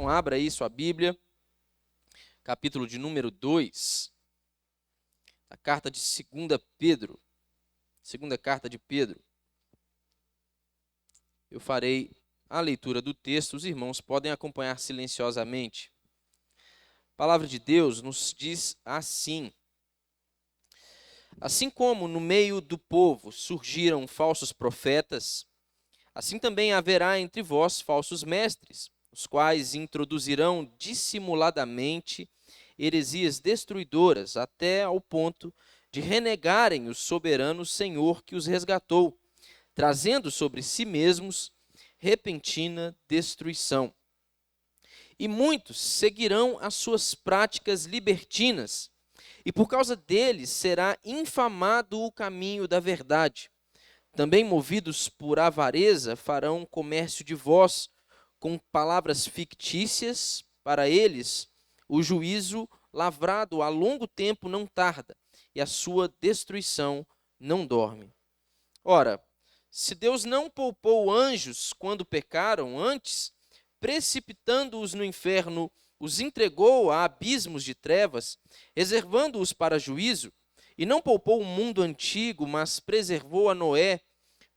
Então abra aí sua Bíblia, capítulo de número 2, a carta de 2 Pedro, segunda carta de Pedro. Eu farei a leitura do texto, os irmãos podem acompanhar silenciosamente. A palavra de Deus nos diz assim: assim como no meio do povo surgiram falsos profetas, assim também haverá entre vós falsos mestres, os quais introduzirão dissimuladamente heresias destruidoras, até ao ponto de renegarem o soberano Senhor que os resgatou, trazendo sobre si mesmos repentina destruição. E muitos seguirão as suas práticas libertinas, e por causa deles será infamado o caminho da verdade. Também movidos por avareza farão comércio de vós, com palavras fictícias. Para eles, o juízo lavrado há longo tempo não tarda, e a sua destruição não dorme. Ora, se Deus não poupou anjos quando pecaram, antes, precipitando-os no inferno, os entregou a abismos de trevas, reservando-os para juízo, e não poupou o mundo antigo, mas preservou a Noé,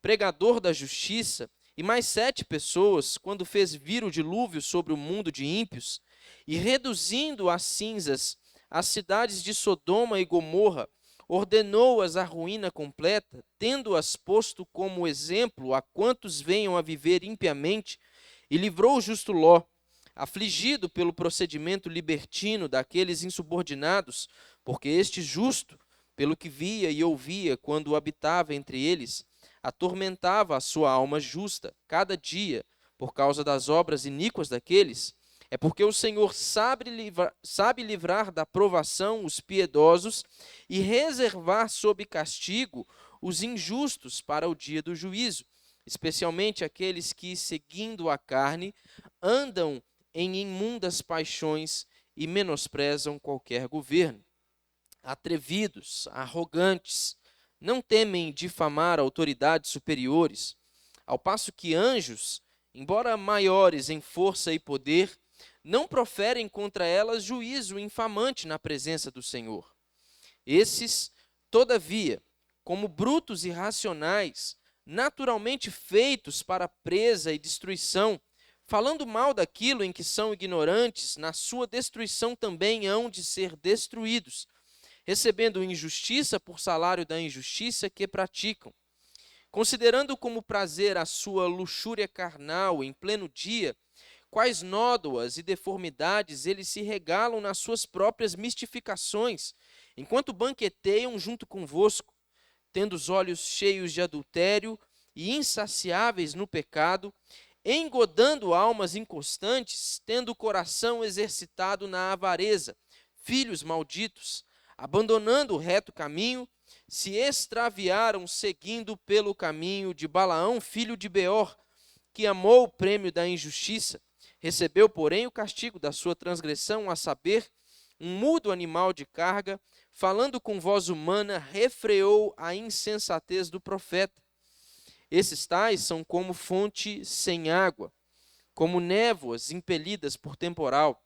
pregador da justiça, e mais 7 pessoas, quando fez vir o dilúvio sobre o mundo de ímpios, e reduzindo a cinzas as cidades de Sodoma e Gomorra, ordenou-as à ruína completa, tendo-as posto como exemplo a quantos venham a viver impiamente, e livrou o justo Ló, afligido pelo procedimento libertino daqueles insubordinados, porque este justo, pelo que via e ouvia quando habitava entre eles, atormentava a sua alma justa cada dia por causa das obras iníquas daqueles. É porque o Senhor sabe livrar da provação os piedosos e reservar sob castigo os injustos para o dia do juízo, especialmente aqueles que, seguindo a carne, andam em imundas paixões e menosprezam qualquer governo. Atrevidos, arrogantes, não temem difamar autoridades superiores, ao passo que anjos, embora maiores em força e poder, não proferem contra elas juízo infamante na presença do Senhor. Esses, todavia, como brutos e irracionais, naturalmente feitos para presa e destruição, falando mal daquilo em que são ignorantes, na sua destruição também hão de ser destruídos, recebendo injustiça por salário da injustiça que praticam. Considerando como prazer a sua luxúria carnal em pleno dia, quais nódoas e deformidades eles se regalam nas suas próprias mistificações, enquanto banqueteiam junto convosco, tendo os olhos cheios de adultério e insaciáveis no pecado, engodando almas inconstantes, tendo o coração exercitado na avareza, filhos malditos, abandonando o reto caminho, se extraviaram seguindo pelo caminho de Balaão, filho de Beor, que amou o prêmio da injustiça, recebeu, porém, o castigo da sua transgressão, a saber, um mudo animal de carga, falando com voz humana, refreou a insensatez do profeta. Esses tais são como fonte sem água, como névoas impelidas por temporal.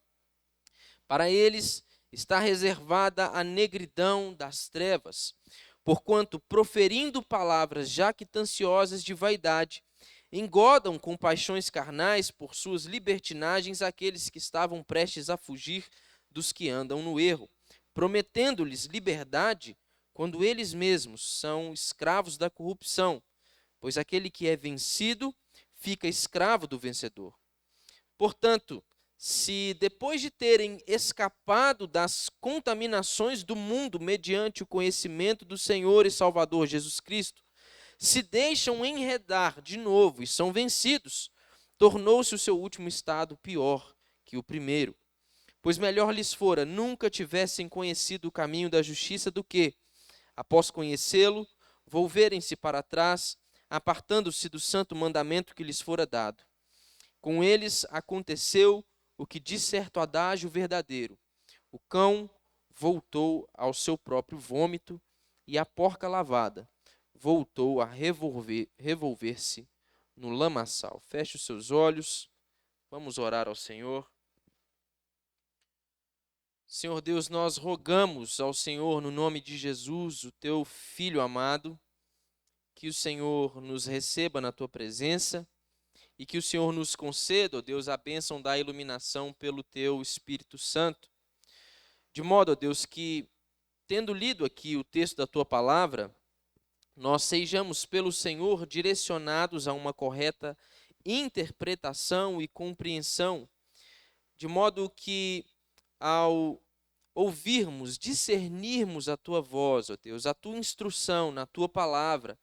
Para eles está reservada a negridão das trevas, porquanto, proferindo palavras jactanciosas de vaidade, engodam com paixões carnais por suas libertinagens aqueles que estavam prestes a fugir dos que andam no erro, prometendo-lhes liberdade quando eles mesmos são escravos da corrupção, pois aquele que é vencido fica escravo do vencedor. Portanto, se depois de terem escapado das contaminações do mundo mediante o conhecimento do Senhor e Salvador Jesus Cristo, se deixam enredar de novo e são vencidos, tornou-se o seu último estado pior que o primeiro. Pois melhor lhes fora nunca tivessem conhecido o caminho da justiça do que, após conhecê-lo, volverem-se para trás, apartando-se do santo mandamento que lhes fora dado. Com eles aconteceu o que diz certo adágio verdadeiro: o cão voltou ao seu próprio vômito e a porca lavada voltou a revolver-se no lamaçal. Feche os seus olhos, vamos orar ao Senhor. Senhor Deus, nós rogamos ao Senhor, no nome de Jesus, o teu Filho amado, que o Senhor nos receba na tua presença e que o Senhor nos conceda, ó Deus, a bênção da iluminação pelo teu Espírito Santo. De modo, ó Deus, que, tendo lido aqui o texto da tua palavra, nós sejamos pelo Senhor direcionados a uma correta interpretação e compreensão, de modo que, ao ouvirmos, discernirmos a tua voz, ó Deus, a tua instrução na tua palavra,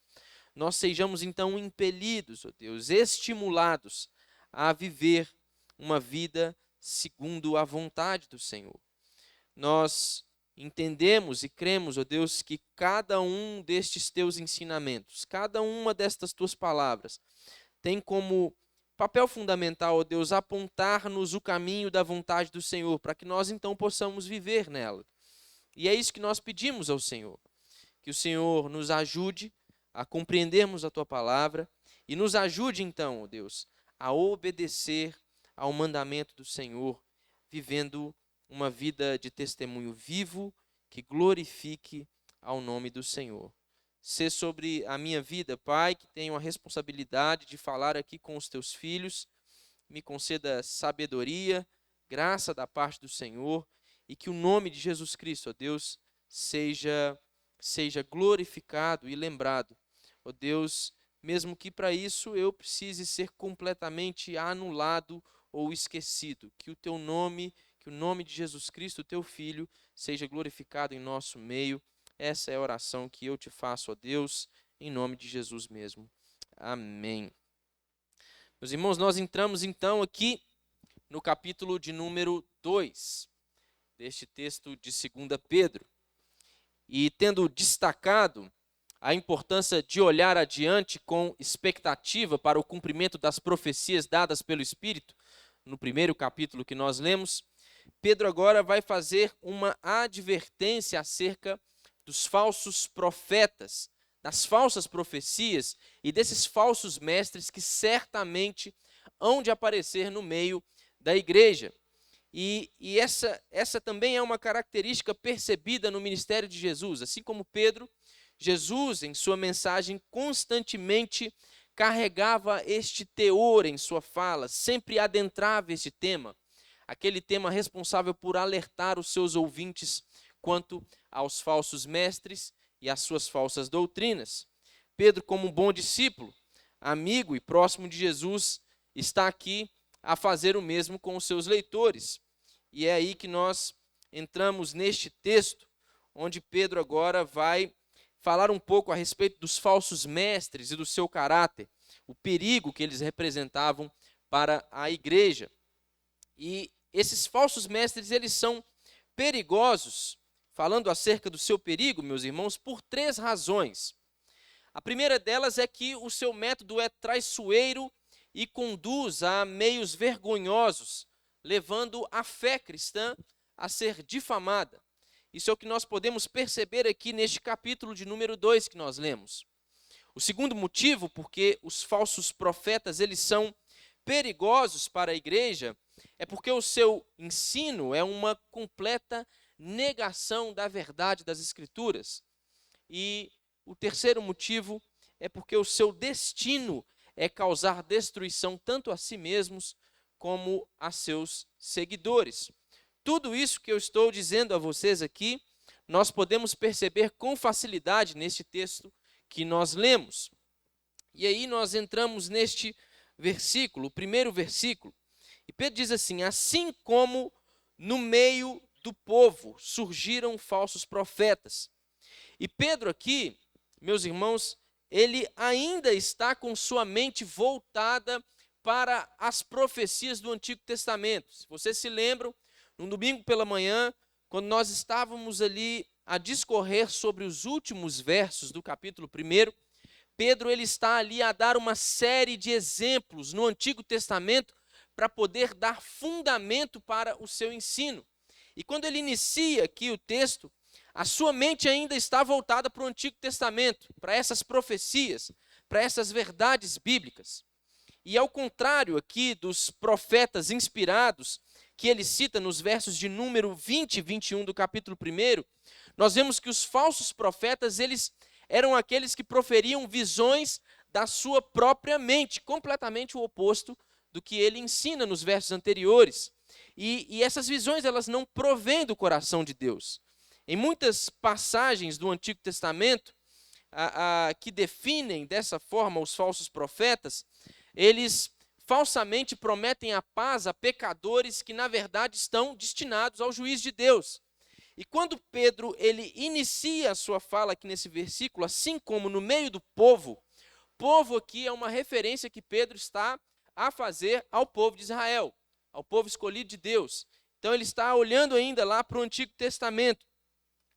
nós sejamos então impelidos, ó Deus, estimulados a viver uma vida segundo a vontade do Senhor. Nós entendemos e cremos, ó Deus, que cada um destes teus ensinamentos, cada uma destas tuas palavras, tem como papel fundamental, ó Deus, apontar-nos o caminho da vontade do Senhor, para que nós então possamos viver nela. E é isso que nós pedimos ao Senhor, que o Senhor nos ajude a compreendermos a tua palavra e nos ajude então, ó Deus, a obedecer ao mandamento do Senhor, vivendo uma vida de testemunho vivo que glorifique ao nome do Senhor. Sê sobre a minha vida, Pai, que tenho a responsabilidade de falar aqui com os teus filhos, me conceda sabedoria, graça da parte do Senhor e que o nome de Jesus Cristo, ó Deus, seja glorificado e lembrado. Ó Deus, mesmo que para isso eu precise ser completamente anulado ou esquecido, que o teu nome, que o nome de Jesus Cristo, teu Filho, seja glorificado em nosso meio. Essa é a oração que eu te faço, ó Deus, em nome de Jesus mesmo. Amém. Meus irmãos, nós entramos então aqui no capítulo de número 2 deste texto de 2 Pedro. E tendo destacado a importância de olhar adiante com expectativa para o cumprimento das profecias dadas pelo Espírito, no primeiro capítulo que nós lemos, Pedro agora vai fazer uma advertência acerca dos falsos profetas, das falsas profecias e desses falsos mestres que certamente hão de aparecer no meio da igreja. E essa também é uma característica percebida no ministério de Jesus. Assim como Pedro, Jesus, em sua mensagem, constantemente carregava este teor em sua fala, sempre adentrava este tema, aquele tema responsável por alertar os seus ouvintes quanto aos falsos mestres e às suas falsas doutrinas. Pedro, como um bom discípulo, amigo e próximo de Jesus, está aqui a fazer o mesmo com os seus leitores. E é aí que nós entramos neste texto, onde Pedro agora vai falar um pouco a respeito dos falsos mestres e do seu caráter, o perigo que eles representavam para a igreja. E esses falsos mestres, eles são perigosos, falando acerca do seu perigo, meus irmãos, por 3 razões. A primeira delas é que o seu método é traiçoeiro e conduz a meios vergonhosos, levando a fé cristã a ser difamada. Isso é o que nós podemos perceber aqui neste capítulo de número 2 que nós lemos. O segundo motivo, porque os falsos profetas, eles são perigosos para a igreja, é porque o seu ensino é uma completa negação da verdade das Escrituras. E o terceiro motivo é porque o seu destino é causar destruição tanto a si mesmos como a seus seguidores. Tudo isso que eu estou dizendo a vocês aqui, nós podemos perceber com facilidade neste texto que nós lemos. E aí nós entramos neste versículo, o primeiro versículo, e Pedro diz assim: assim como no meio do povo surgiram falsos profetas. E Pedro aqui, meus irmãos, ele ainda está com sua mente voltada para as profecias do Antigo Testamento. Se vocês se lembram, no domingo pela manhã, quando nós estávamos ali a discorrer sobre os últimos versos do capítulo 1, Pedro ele está ali a dar uma série de exemplos no Antigo Testamento para poder dar fundamento para o seu ensino. E quando ele inicia aqui o texto, a sua mente ainda está voltada para o Antigo Testamento, para essas profecias, para essas verdades bíblicas. E ao contrário aqui dos profetas inspirados, que ele cita nos versos de número 20 e 21 do capítulo 1, nós vemos que os falsos profetas, eles eram aqueles que proferiam visões da sua própria mente, completamente o oposto do que ele ensina nos versos anteriores. E essas visões, elas não provêm do coração de Deus. Em muitas passagens do Antigo Testamento, que definem dessa forma os falsos profetas, eles falsamente prometem a paz a pecadores que, na verdade, estão destinados ao juízo de Deus. E quando Pedro ele inicia a sua fala aqui nesse versículo, assim como no meio do povo aqui é uma referência que Pedro está a fazer ao povo de Israel, ao povo escolhido de Deus. Então ele está olhando ainda lá para o Antigo Testamento.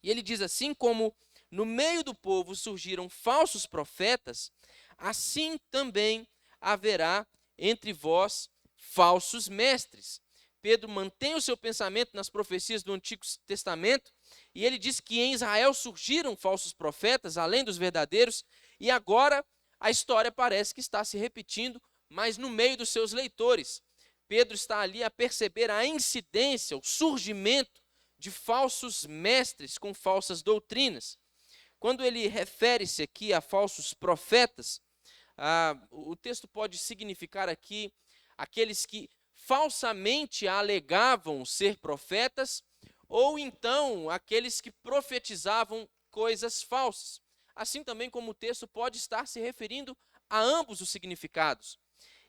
E ele diz assim como no meio do povo surgiram falsos profetas, assim também haverá entre vós falsos mestres. Pedro mantém o seu pensamento nas profecias do Antigo Testamento, e ele diz que em Israel surgiram falsos profetas, além dos verdadeiros, e agora a história parece que está se repetindo, mas no meio dos seus leitores. Pedro está ali a perceber a incidência, o surgimento de falsos mestres com falsas doutrinas. Quando ele refere-se aqui a falsos profetas, o texto pode significar aqui aqueles que falsamente alegavam ser profetas, ou então aqueles que profetizavam coisas falsas. Assim também como o texto pode estar se referindo a ambos os significados.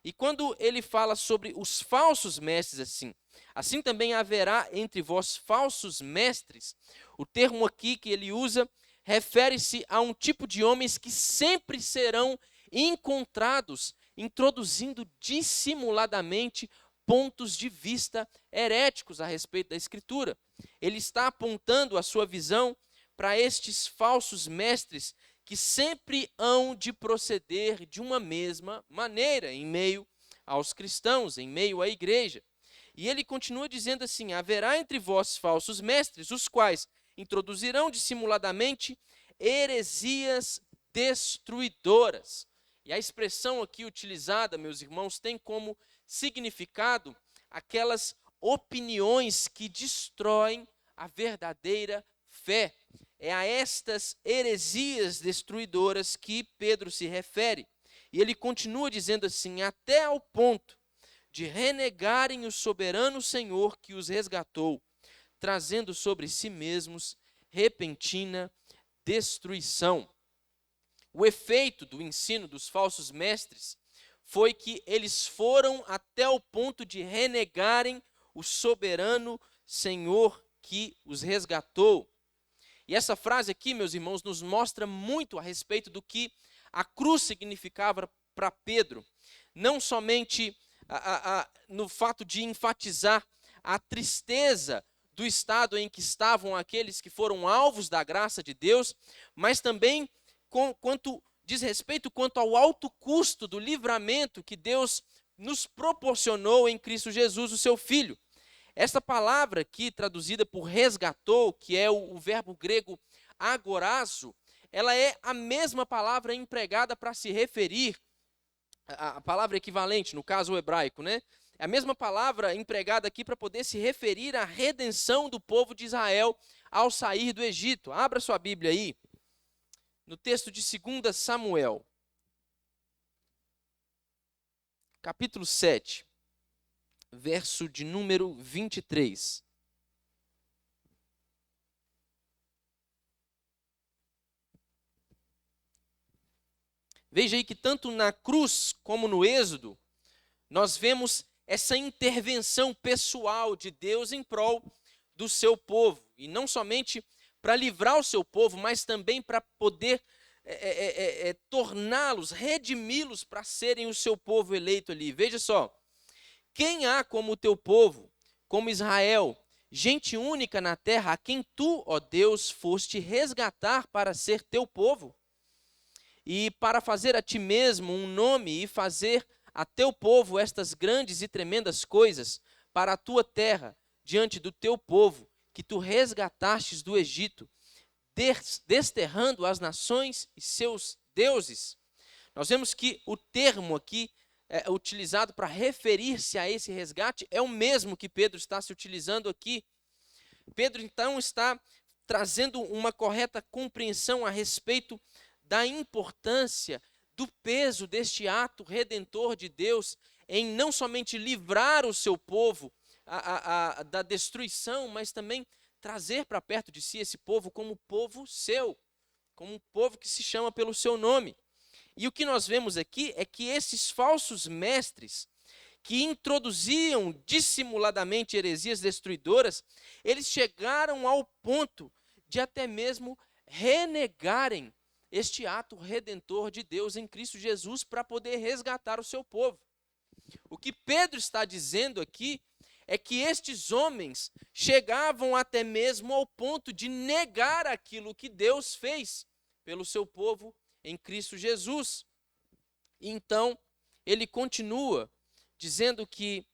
E quando ele fala sobre os falsos mestres assim também haverá entre vós falsos mestres, o termo aqui que ele usa refere-se a um tipo de homens que sempre serão encontrados introduzindo dissimuladamente pontos de vista heréticos a respeito da Escritura. Ele está apontando a sua visão para estes falsos mestres que sempre hão de proceder de uma mesma maneira em meio aos cristãos, em meio à igreja. E ele continua dizendo assim: haverá entre vós falsos mestres, os quais introduzirão dissimuladamente heresias destruidoras. E a expressão aqui utilizada, meus irmãos, tem como significado aquelas opiniões que destroem a verdadeira fé. É a estas heresias destruidoras que Pedro se refere. E ele continua dizendo assim: até ao ponto de renegarem o soberano Senhor que os resgatou, trazendo sobre si mesmos repentina destruição. O efeito do ensino dos falsos mestres foi que eles foram até o ponto de renegarem o soberano Senhor que os resgatou. E essa frase aqui, meus irmãos, nos mostra muito a respeito do que a cruz significava para Pedro. Não somente no fato de enfatizar a tristeza do estado em que estavam aqueles que foram alvos da graça de Deus, mas também quanto diz respeito quanto ao alto custo do livramento que Deus nos proporcionou em Cristo Jesus, o seu Filho. Esta palavra aqui, traduzida por resgatou, que é o verbo grego agorazo, ela é a mesma palavra empregada para se referir, a palavra equivalente, no caso o hebraico, né? É a mesma palavra empregada aqui para poder se referir à redenção do povo de Israel ao sair do Egito. Abra sua Bíblia aí, no texto de 2 Samuel, capítulo 7, verso de número 23. Veja aí que tanto na cruz como no Êxodo, nós vemos essa intervenção pessoal de Deus em prol do seu povo. E não somente para livrar o seu povo, mas também para poder torná-los, redimi-los para serem o seu povo eleito ali. Veja só, quem há como o teu povo, como Israel, gente única na terra, a quem tu, ó Deus, foste resgatar para ser teu povo? E para fazer a ti mesmo um nome e fazer a teu povo estas grandes e tremendas coisas para a tua terra, diante do teu povo, que tu resgatastes do Egito, desterrando as nações e seus deuses. Nós vemos que o termo aqui utilizado para referir-se a esse resgate é o mesmo que Pedro está se utilizando aqui. Pedro, então, está trazendo uma correta compreensão a respeito da importância, do peso deste ato redentor de Deus em não somente livrar o seu povo da destruição, mas também trazer para perto de si esse povo como povo seu, como um povo que se chama pelo seu nome. E o que nós vemos aqui é que esses falsos mestres, que introduziam dissimuladamente heresias destruidoras, eles chegaram ao ponto de até mesmo renegarem este ato redentor de Deus em Cristo Jesus para poder resgatar o seu povo. O que Pedro está dizendo aqui é que estes homens chegavam até mesmo ao ponto de negar aquilo que Deus fez pelo seu povo em Cristo Jesus. Então, ele continua dizendo que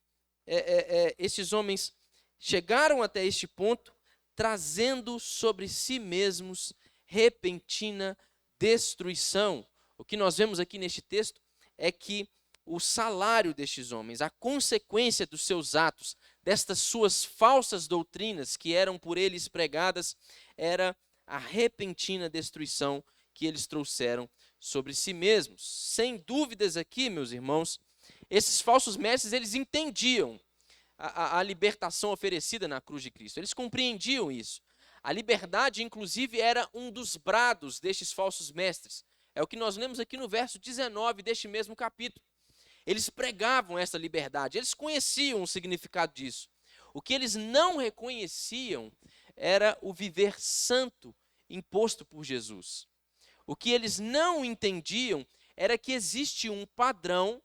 esses homens chegaram até este ponto, trazendo sobre si mesmos repentina destruição. O que nós vemos aqui neste texto é que o salário destes homens, a consequência dos seus atos, destas suas falsas doutrinas que eram por eles pregadas, era a repentina destruição que eles trouxeram sobre si mesmos. Sem dúvidas aqui, meus irmãos, esses falsos mestres, eles entendiam a libertação oferecida na cruz de Cristo. Eles compreendiam isso. A liberdade, inclusive, era um dos brados destes falsos mestres. É o que nós lemos aqui no verso 19 deste mesmo capítulo. Eles pregavam essa liberdade, eles conheciam o significado disso. O que eles não reconheciam era o viver santo imposto por Jesus. O que eles não entendiam era que existe um padrão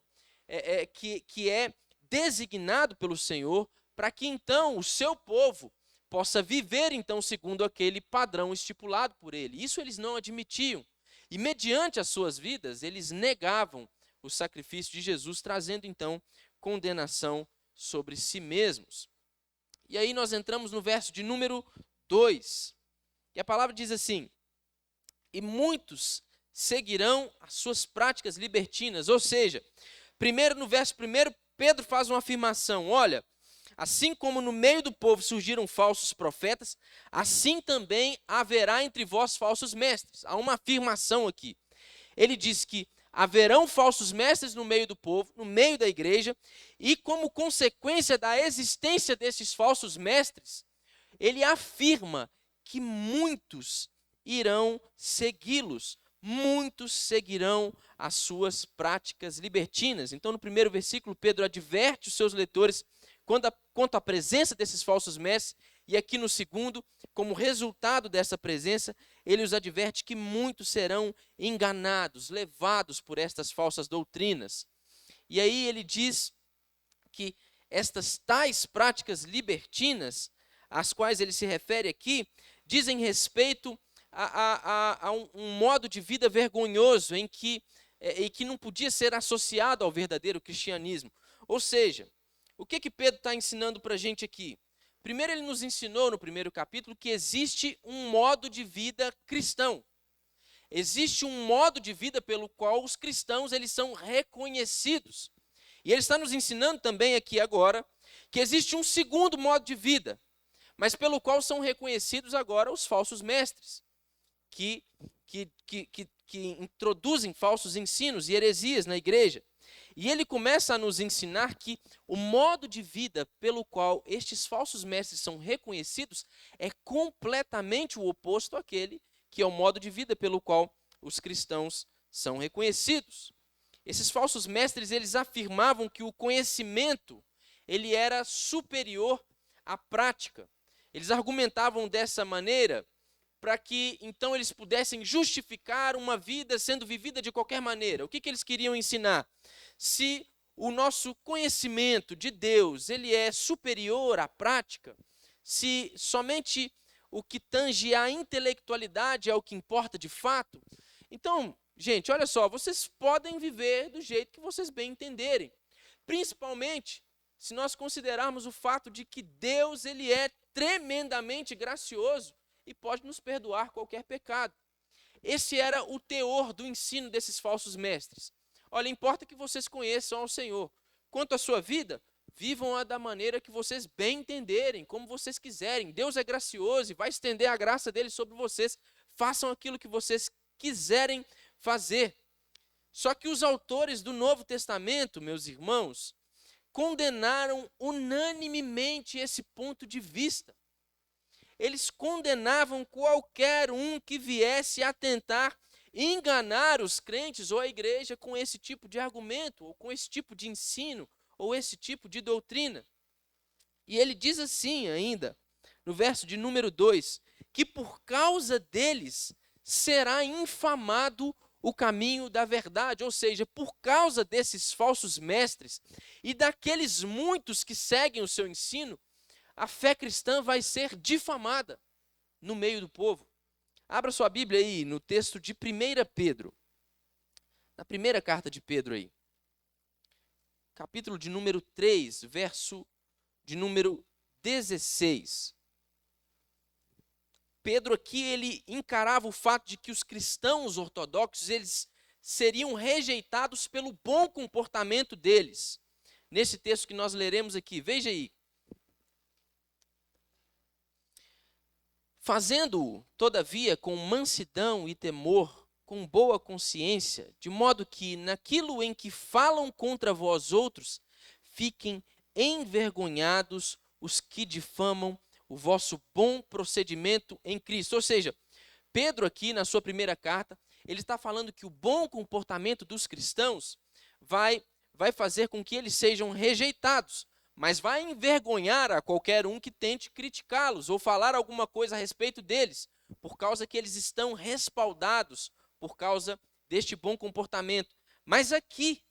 que é designado pelo Senhor para que então o seu povo possa viver então segundo aquele padrão estipulado por ele. Isso eles não admitiam. E mediante as suas vidas, eles negavam o sacrifício de Jesus, trazendo então condenação sobre si mesmos. E aí nós entramos no verso de número 2. E a palavra diz assim: e muitos seguirão as suas práticas libertinas. Ou seja, primeiro no verso 1, Pedro faz uma afirmação: olha, assim como no meio do povo surgiram falsos profetas, assim também haverá entre vós falsos mestres. Há uma afirmação aqui. Ele diz que haverão falsos mestres no meio do povo, no meio da igreja, e como consequência da existência desses falsos mestres, ele afirma que muitos irão segui-los, muitos seguirão as suas práticas libertinas. Então, no primeiro versículo, Pedro adverte os seus leitores quanto à presença desses falsos mestres, e aqui no segundo, como resultado dessa presença, ele os adverte que muitos serão enganados, levados por estas falsas doutrinas. E aí ele diz que estas tais práticas libertinas, às quais ele se refere aqui, dizem respeito a um modo de vida vergonhoso em que não podia ser associado ao verdadeiro cristianismo. Ou seja, o que Pedro está ensinando para a gente aqui? Primeiro, ele nos ensinou no primeiro capítulo que existe um modo de vida cristão. Existe um modo de vida pelo qual os cristãos eles são reconhecidos. E ele está nos ensinando também aqui agora que existe um segundo modo de vida, mas pelo qual são reconhecidos agora os falsos mestres, que introduzem falsos ensinos e heresias na igreja. E ele começa a nos ensinar que o modo de vida pelo qual estes falsos mestres são reconhecidos é completamente o oposto àquele que é o modo de vida pelo qual os cristãos são reconhecidos. Esses falsos mestres, eles afirmavam que o conhecimento ele era superior à prática. Eles argumentavam dessa maneira para que então eles pudessem justificar uma vida sendo vivida de qualquer maneira. O que eles queriam ensinar? Se o nosso conhecimento de Deus ele é superior à prática, se somente o que tange à intelectualidade é o que importa de fato, então, gente, olha só, vocês podem viver do jeito que vocês bem entenderem. Principalmente se nós considerarmos o fato de que Deus ele é tremendamente gracioso e pode nos perdoar qualquer pecado. Esse era o teor do ensino desses falsos mestres. olha, importa que vocês conheçam ao Senhor. Quanto à sua vida, vivam-a da maneira que vocês bem entenderem, como vocês quiserem. Deus é gracioso e vai estender a graça dele sobre vocês. Façam aquilo que vocês quiserem fazer. Só que os autores do Novo Testamento, meus irmãos, condenaram unanimemente esse ponto de vista. Eles condenavam qualquer um que viesse a tentar enganar os crentes ou a igreja com esse tipo de argumento, ou com esse tipo de ensino, ou esse tipo de doutrina. E ele diz assim ainda, no verso de número 2, que por causa deles será infamado o caminho da verdade, ou seja, por causa desses falsos mestres e daqueles muitos que seguem o seu ensino, a fé cristã vai ser difamada no meio do povo. Abra sua Bíblia aí no texto de 1 Pedro, na primeira carta de Pedro aí, capítulo de número 3, verso de número 16. Pedro aqui, ele encarava o fato de que os cristãos ortodoxos, eles seriam rejeitados pelo bom comportamento deles. Nesse texto que nós leremos aqui, veja aí. Fazendo-o, todavia, com mansidão e temor, com boa consciência, de modo que, naquilo em que falam contra vós outros, fiquem envergonhados os que difamam o vosso bom procedimento em Cristo. Ou seja, Pedro aqui, na sua primeira carta, ele está falando que o bom comportamento dos cristãos vai fazer com que eles sejam rejeitados, mas vai envergonhar a qualquer um que tente criticá-los ou falar alguma coisa a respeito deles, por causa que eles estão respaldados por causa deste bom comportamento. Mas aqui,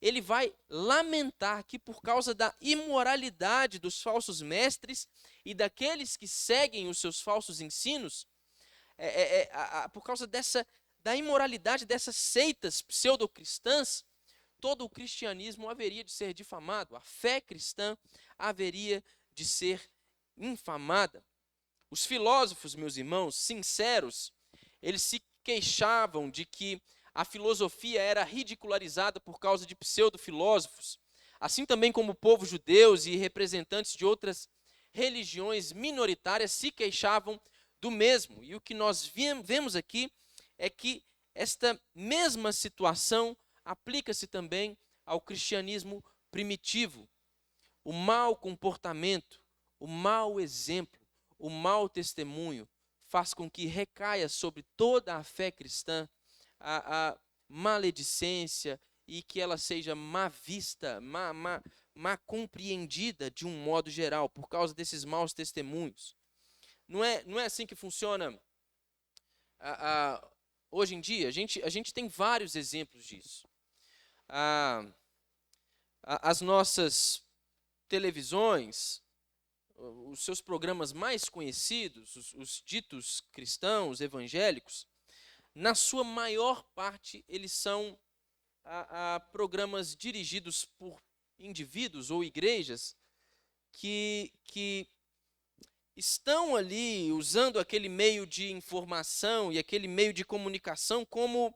ele vai lamentar que por causa da imoralidade dos falsos mestres e daqueles que seguem os seus falsos ensinos, por causa da imoralidade dessas seitas pseudocristãs, todo o cristianismo haveria de ser difamado, a fé cristã haveria de ser infamada. Os filósofos, meus irmãos, sinceros, eles se queixavam de que a filosofia era ridicularizada por causa de pseudo-filósofos, assim também como o povo judeu e representantes de outras religiões minoritárias se queixavam do mesmo. E o que nós vemos aqui é que esta mesma situação aplica-se também ao cristianismo primitivo. O mau comportamento, o mau exemplo, o mau testemunho faz com que recaia sobre toda a fé cristã a maledicência e que ela seja má vista, má compreendida de um modo geral, por causa desses maus testemunhos. Não é assim que funciona hoje em dia? A gente tem vários exemplos disso. As nossas televisões, os seus programas mais conhecidos, os ditos cristãos, evangélicos, na sua maior parte, eles são programas dirigidos por indivíduos ou igrejas que estão ali usando aquele meio de informação e aquele meio de comunicação como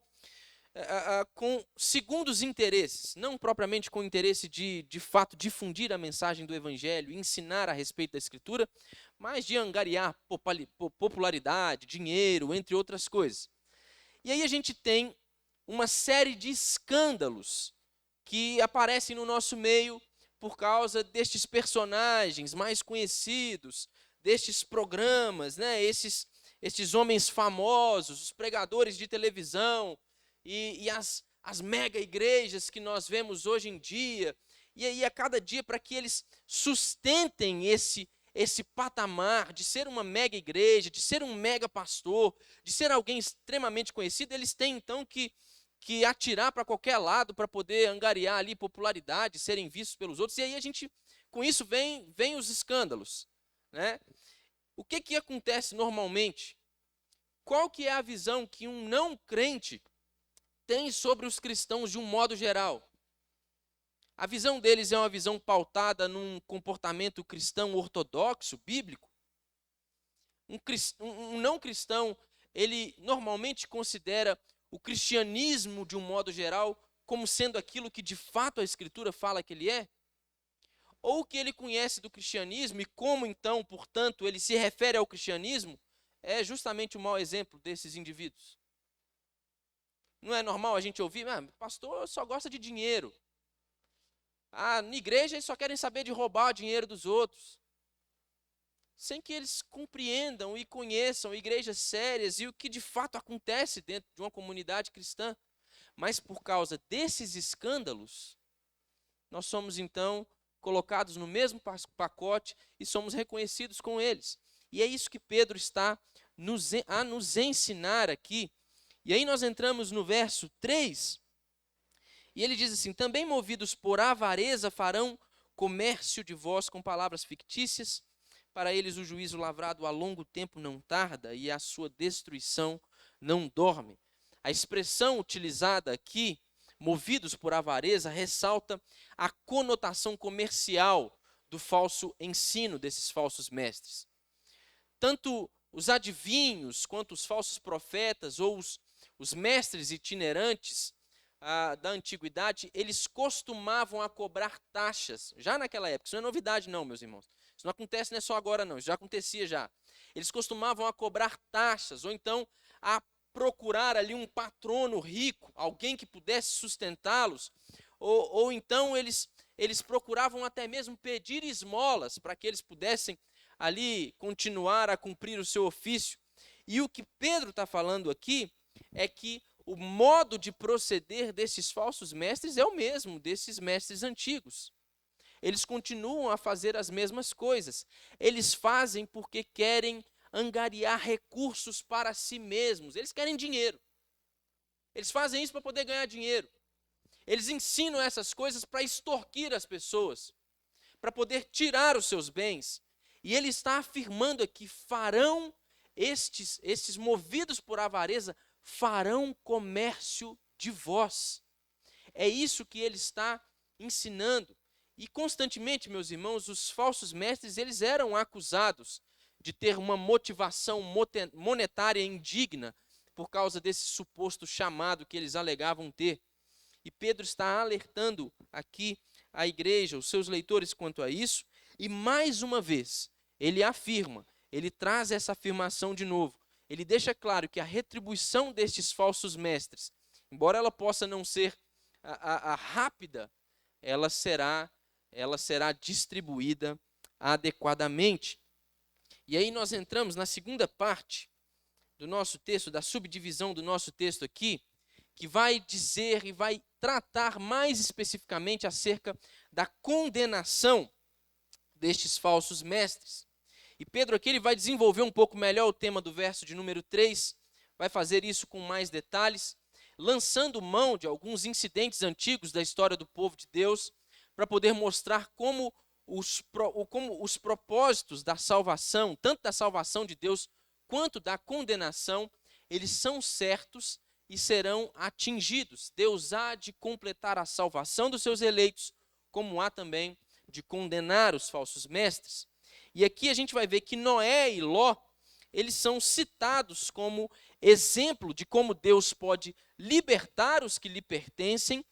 com segundos interesses, não propriamente com o interesse de fato difundir a mensagem do Evangelho, ensinar a respeito da Escritura, mas de angariar popularidade, dinheiro, entre outras coisas. E aí a gente tem uma série de escândalos que aparecem no nosso meio por causa destes personagens mais conhecidos, destes programas, né? Estes homens famosos, os pregadores de televisão e as mega igrejas que nós vemos hoje em dia. E aí a cada dia, para que eles sustentem esse patamar de ser uma mega igreja, de ser um mega pastor, de ser alguém extremamente conhecido, eles têm então que atirar para qualquer lado para poder angariar ali popularidade, serem vistos pelos outros. E aí com isso vem os escândalos, né? O que acontece normalmente? Qual que é a visão que um não crente tem sobre os cristãos de um modo geral? A visão deles é uma visão pautada num comportamento cristão ortodoxo, bíblico. Um não cristão, ele normalmente considera o cristianismo, de um modo geral, como sendo aquilo que de fato a Escritura fala que ele é? Ou o que ele conhece do cristianismo e como então, portanto, ele se refere ao cristianismo, é justamente o mau exemplo desses indivíduos? Não é normal a gente ouvir, pastor só gosta de dinheiro. Na igreja eles só querem saber de roubar o dinheiro dos outros. Sem que eles compreendam e conheçam igrejas sérias e o que de fato acontece dentro de uma comunidade cristã. Mas por causa desses escândalos, nós somos então colocados no mesmo pacote e somos reconhecidos com eles. E é isso que Pedro está a nos ensinar aqui. E aí nós entramos no verso 3, e ele diz assim: também movidos por avareza farão comércio de vós com palavras fictícias, para eles o juízo lavrado a longo tempo não tarda e a sua destruição não dorme. A expressão utilizada aqui, movidos por avareza, ressalta a conotação comercial do falso ensino desses falsos mestres. Tanto os adivinhos quanto os falsos profetas ou os mestres itinerantes da antiguidade, eles costumavam a cobrar taxas, já naquela época. Isso não é novidade não, meus irmãos. Isso não acontece não é só agora não, isso já acontecia já. Eles costumavam a cobrar taxas, ou então a procurar ali um patrono rico, alguém que pudesse sustentá-los, ou então eles procuravam até mesmo pedir esmolas para que eles pudessem ali continuar a cumprir o seu ofício. E o que Pedro está falando aqui é que o modo de proceder desses falsos mestres é o mesmo desses mestres antigos. Eles continuam a fazer as mesmas coisas. Eles fazem porque querem angariar recursos para si mesmos. Eles querem dinheiro. Eles fazem isso para poder ganhar dinheiro. Eles ensinam essas coisas para extorquir as pessoas, para poder tirar os seus bens. E ele está afirmando aqui: farão estes movidos por avareza, farão comércio de vós. É isso que ele está ensinando. E constantemente, meus irmãos, os falsos mestres, eles eram acusados de ter uma motivação monetária indigna por causa desse suposto chamado que eles alegavam ter. E Pedro está alertando aqui a igreja, os seus leitores quanto a isso, e mais uma vez, ele afirma, ele traz essa afirmação de novo. Ele deixa claro que a retribuição destes falsos mestres, embora ela possa não ser rápida, ela será distribuída adequadamente. E aí nós entramos na segunda parte do nosso texto, da subdivisão do nosso texto aqui, que vai dizer e vai tratar mais especificamente acerca da condenação destes falsos mestres. E Pedro aqui ele vai desenvolver um pouco melhor o tema do verso de número 3, vai fazer isso com mais detalhes, lançando mão de alguns incidentes antigos da história do povo de Deus, para poder mostrar como os propósitos da salvação, tanto da salvação de Deus quanto da condenação, eles são certos e serão atingidos. Deus há de completar a salvação dos seus eleitos, como há também de condenar os falsos mestres. E aqui a gente vai ver que Noé e Ló, eles são citados como exemplo de como Deus pode libertar os que lhe pertencem,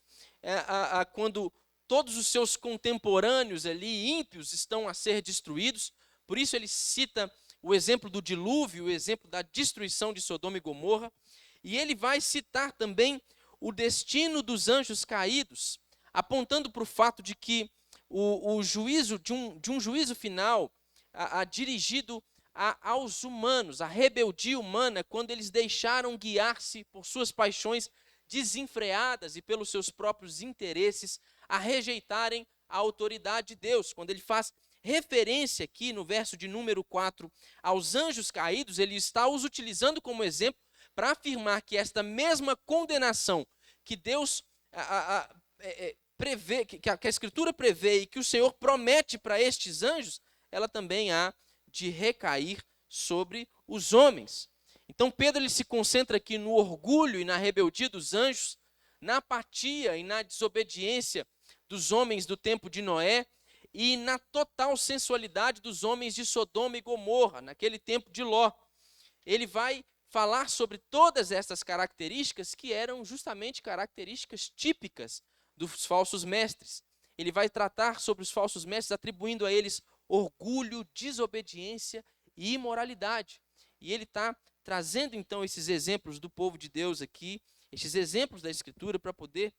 quando todos os seus contemporâneos ali, ímpios, estão a ser destruídos. Por isso ele cita o exemplo do dilúvio, o exemplo da destruição de Sodoma e Gomorra. E ele vai citar também o destino dos anjos caídos, apontando para o fato de que o juízo de um juízo final dirigido aos humanos, a rebeldia humana, quando eles deixaram guiar-se por suas paixões desenfreadas e pelos seus próprios interesses, a rejeitarem a autoridade de Deus. Quando ele faz referência aqui no verso de número 4 aos anjos caídos, ele está os utilizando como exemplo para afirmar que esta mesma condenação que Deus prevê, que a Escritura prevê e que o Senhor promete para estes anjos, ela também há de recair sobre os homens. Então Pedro ele se concentra aqui no orgulho e na rebeldia dos anjos, na apatia e na desobediência dos homens do tempo de Noé e na total sensualidade dos homens de Sodoma e Gomorra, naquele tempo de Ló. Ele vai falar sobre todas essas características que eram justamente características típicas dos falsos mestres. Ele vai tratar sobre os falsos mestres, atribuindo a eles orgulho, desobediência e imoralidade. E ele está trazendo então esses exemplos do povo de Deus aqui, esses exemplos da Escritura, para poder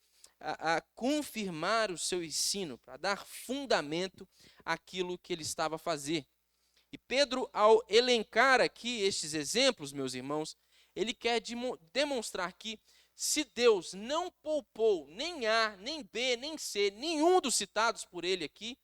confirmar o seu ensino, para dar fundamento àquilo que ele estava a fazer. E Pedro, ao elencar aqui estes exemplos, meus irmãos, ele quer demonstrar que se Deus não poupou nem A, nem B, nem C, nenhum dos citados por ele aqui,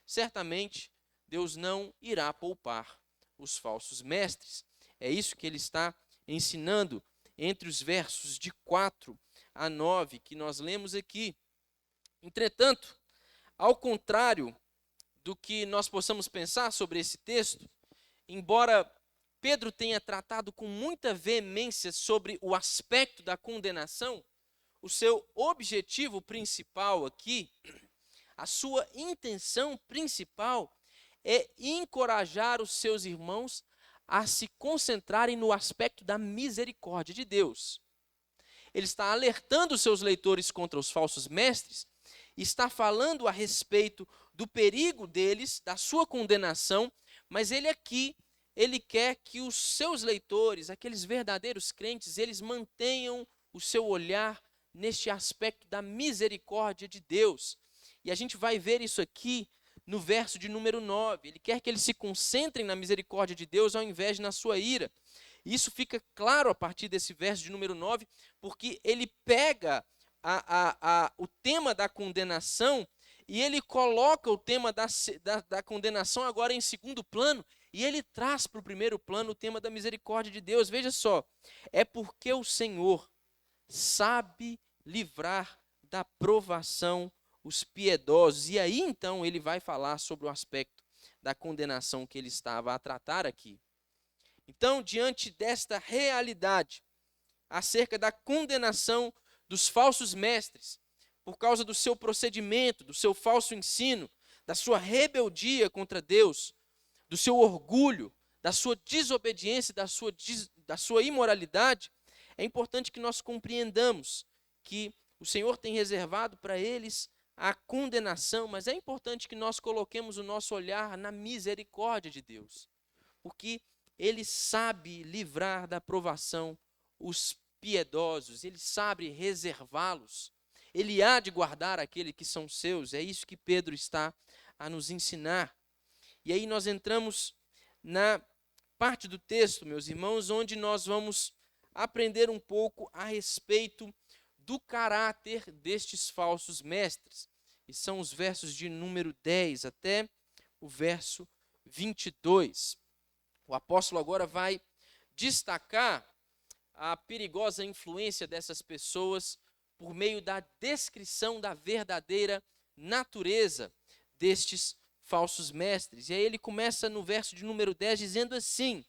certamente Deus não irá poupar os falsos mestres. É isso que ele está ensinando entre os versos de 4 a 9 que nós lemos aqui. Entretanto, ao contrário do que nós possamos pensar sobre esse texto, embora Pedro tenha tratado com muita veemência sobre o aspecto da condenação, o seu objetivo principal aqui, a sua intenção principal é encorajar os seus irmãos a se concentrarem no aspecto da misericórdia de Deus. Ele está alertando os seus leitores contra os falsos mestres, está falando a respeito do perigo deles, da sua condenação, mas ele quer que os seus leitores, aqueles verdadeiros crentes, eles mantenham o seu olhar neste aspecto da misericórdia de Deus. E a gente vai ver isso aqui no verso de número 9. Ele quer que eles se concentrem na misericórdia de Deus ao invés de na sua ira. Isso fica claro a partir desse verso de número 9, porque ele pega o tema da condenação e ele coloca o tema da condenação agora em segundo plano, e ele traz para o primeiro plano o tema da misericórdia de Deus. Veja só, é porque o Senhor sabe livrar da provação os piedosos. E aí então ele vai falar sobre o aspecto da condenação que ele estava a tratar aqui. Então, diante desta realidade, acerca da condenação dos falsos mestres, por causa do seu procedimento, do seu falso ensino, da sua rebeldia contra Deus, do seu orgulho, da sua desobediência, da sua imoralidade, é importante que nós compreendamos que o Senhor tem reservado para eles a condenação, mas é importante que nós coloquemos o nosso olhar na misericórdia de Deus, porque Ele sabe livrar da provação os piedosos, Ele sabe reservá-los, Ele há de guardar aqueles que são seus. É isso que Pedro está a nos ensinar. E aí nós entramos na parte do texto, meus irmãos, onde nós vamos aprender um pouco a respeito do caráter destes falsos mestres. E são os versos de número 10 até o verso 22. O apóstolo agora vai destacar a perigosa influência dessas pessoas por meio da descrição da verdadeira natureza destes falsos mestres. E aí ele começa no verso de número 10 dizendo assim: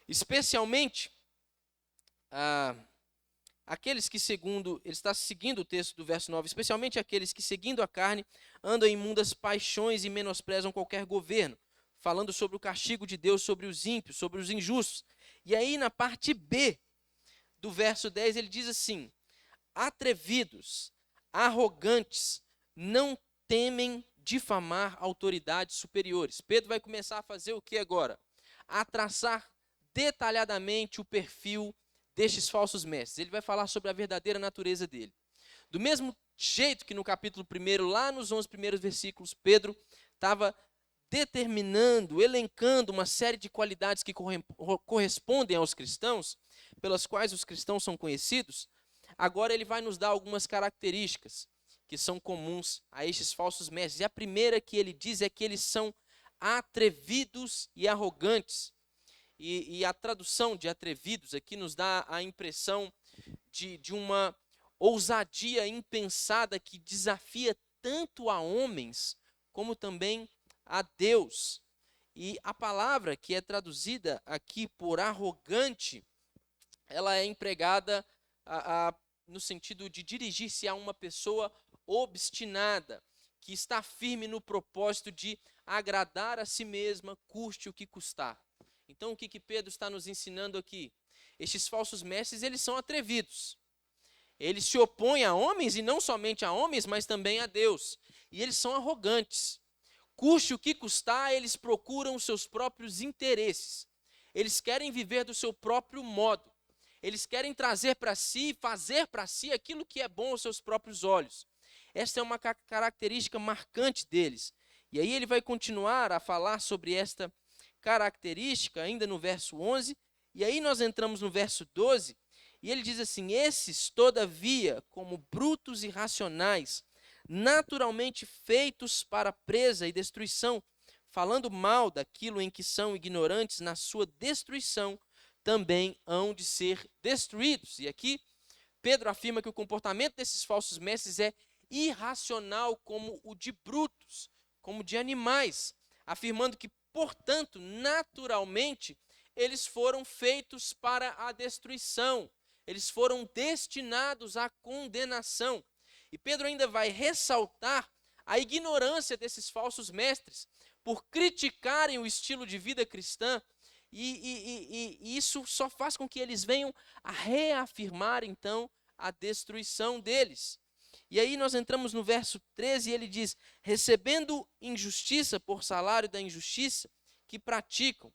especialmente aqueles que segundo, ele está seguindo o texto do verso 9, especialmente aqueles que seguindo a carne andam em imundas paixões e menosprezam qualquer governo, falando sobre o castigo de Deus sobre os ímpios, sobre os injustos. E aí na parte B do verso 10 ele diz assim: atrevidos, arrogantes, não temem difamar autoridades superiores. Pedro vai começar a fazer o que agora? A traçar detalhadamente o perfil destes falsos mestres. Ele vai falar sobre a verdadeira natureza dele. Do mesmo jeito que no capítulo 1, lá nos 11 primeiros versículos, Pedro estava determinando, elencando uma série de qualidades que correspondem aos cristãos, pelas quais os cristãos são conhecidos. Agora ele vai nos dar algumas características que são comuns a estes falsos mestres. E a primeira que ele diz é que eles são atrevidos e arrogantes. E a tradução de atrevidos aqui nos dá a impressão de uma ousadia impensada que desafia tanto a homens como também a Deus. E a palavra que é traduzida aqui por arrogante, ela é empregada no sentido de dirigir-se a uma pessoa obstinada, que está firme no propósito de agradar a si mesma, custe o que custar. Então, o que Pedro está nos ensinando aqui? estes falsos mestres, eles são atrevidos. Eles se opõem a homens, e não somente a homens, mas também a Deus. E eles são arrogantes. Custe o que custar, eles procuram os seus próprios interesses. Eles querem viver do seu próprio modo. Eles querem trazer para si, fazer para si aquilo que é bom aos seus próprios olhos. Esta é uma característica marcante deles. E aí ele vai continuar a falar sobre esta característica ainda no verso 11. E aí nós entramos no verso 12. E ele diz assim: esses, todavia, como brutos e irracionais, naturalmente feitos para presa e destruição, falando mal daquilo em que são ignorantes, na sua destruição, também hão de ser destruídos. E aqui Pedro afirma que o comportamento desses falsos mestres é irracional como o de brutos, como de animais, afirmando que, portanto, naturalmente, eles foram feitos para a destruição, eles foram destinados à condenação. E Pedro ainda vai ressaltar a ignorância desses falsos mestres por criticarem o estilo de vida cristã, e isso só faz com que eles venham a reafirmar, então, a destruição deles. E aí nós entramos no verso 13 e ele diz: recebendo injustiça por salário da injustiça que praticam,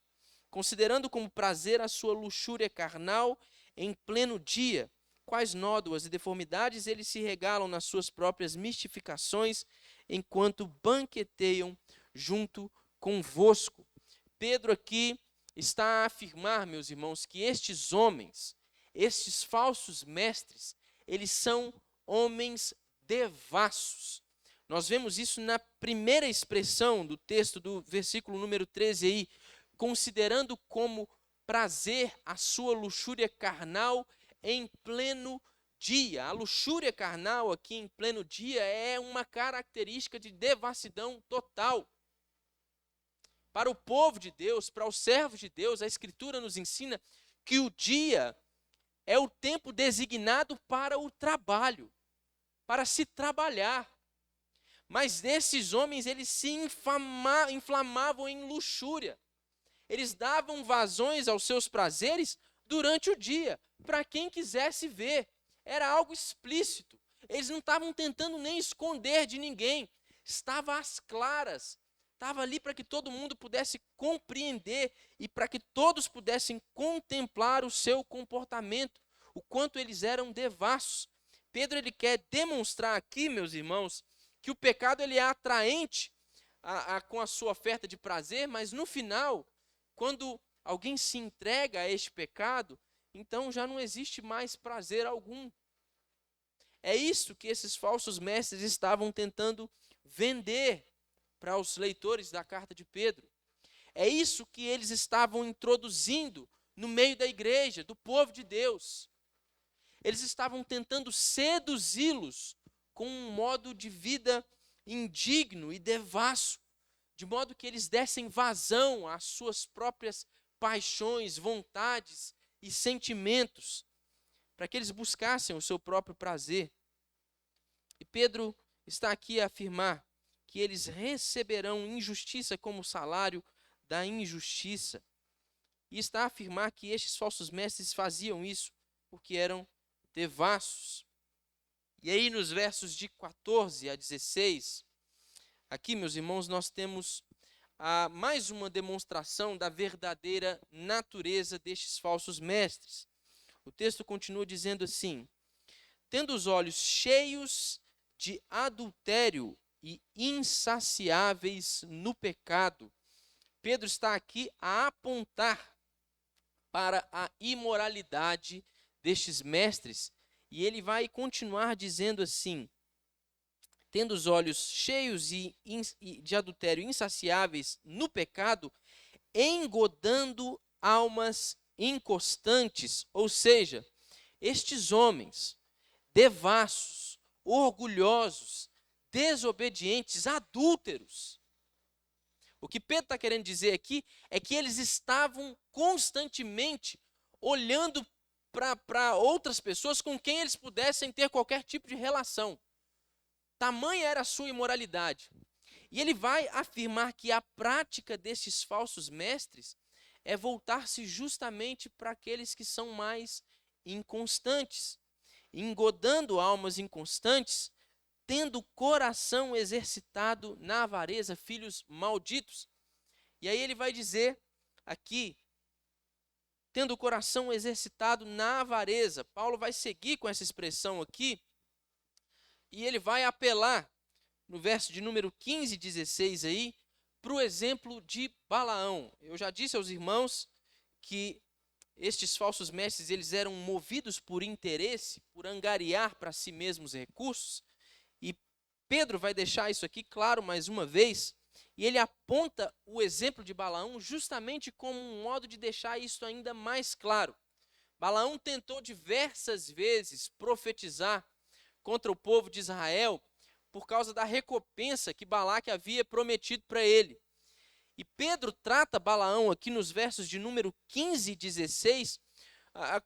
considerando como prazer a sua luxúria carnal em pleno dia, quais nódoas e deformidades eles se regalam nas suas próprias mistificações, enquanto banqueteiam junto convosco. Pedro aqui está a afirmar, meus irmãos, que estes homens, estes falsos mestres, eles são homens devassos. Nós vemos isso na primeira expressão do texto do versículo número 13 aí, considerando como prazer a sua luxúria carnal em pleno dia. A luxúria carnal aqui em pleno dia é uma característica de devassidão total. Para o povo de Deus, para os servos de Deus, a Escritura nos ensina que o dia é o tempo designado para o trabalho, para se trabalhar. Mas esses homens, eles se inflamavam em luxúria. Eles davam vazões aos seus prazeres durante o dia, para quem quisesse ver. Era algo explícito. Eles não estavam tentando nem esconder de ninguém. Estava às claras. Estava ali para que todo mundo pudesse compreender e para que todos pudessem contemplar o seu comportamento, o quanto eles eram devassos. Pedro ele quer demonstrar aqui, meus irmãos, que o pecado ele é atraente com a sua oferta de prazer, mas no final, quando alguém se entrega a este pecado, então já não existe mais prazer algum. É isso que esses falsos mestres estavam tentando vender para os leitores da carta de Pedro. É isso que eles estavam introduzindo no meio da igreja, do povo de Deus. Eles estavam tentando seduzi-los com um modo de vida indigno e devasso, de modo que eles dessem vazão às suas próprias paixões, vontades e sentimentos, para que eles buscassem o seu próprio prazer. E Pedro está aqui a afirmar que eles receberão injustiça como salário da injustiça. E está a afirmar que estes falsos mestres faziam isso porque eram devassos. E aí nos versos de 14 a 16, aqui, meus irmãos, nós temos mais uma demonstração da verdadeira natureza destes falsos mestres. O texto continua dizendo assim: tendo os olhos cheios de adultério e insaciáveis no pecado. Pedro está aqui a apontar para a imoralidade destes mestres, e ele vai continuar dizendo assim: tendo os olhos cheios de adultério insaciáveis no pecado, engodando almas inconstantes, ou seja, estes homens devassos, orgulhosos, desobedientes, adúlteros. O que Pedro está querendo dizer aqui é que eles estavam constantemente olhando para outras pessoas com quem eles pudessem ter qualquer tipo de relação. Tamanha era a sua imoralidade. E ele vai afirmar que a prática destes falsos mestres é voltar-se justamente para aqueles que são mais inconstantes, engodando almas inconstantes, tendo o coração exercitado na avareza, filhos malditos. E aí ele vai dizer aqui, tendo o coração exercitado na avareza. Paulo vai seguir com essa expressão aqui, e ele vai apelar, no verso de número 15 e 16 aí, para o exemplo de Balaão. Eu já disse aos irmãos que estes falsos mestres, eles eram movidos por interesse, por angariar para si mesmos recursos, e Pedro vai deixar isso aqui claro mais uma vez, e ele aponta o exemplo de Balaão justamente como um modo de deixar isso ainda mais claro. Balaão tentou diversas vezes profetizar contra o povo de Israel por causa da recompensa que Balaque havia prometido para ele. E Pedro trata Balaão aqui nos versos de número 15 e 16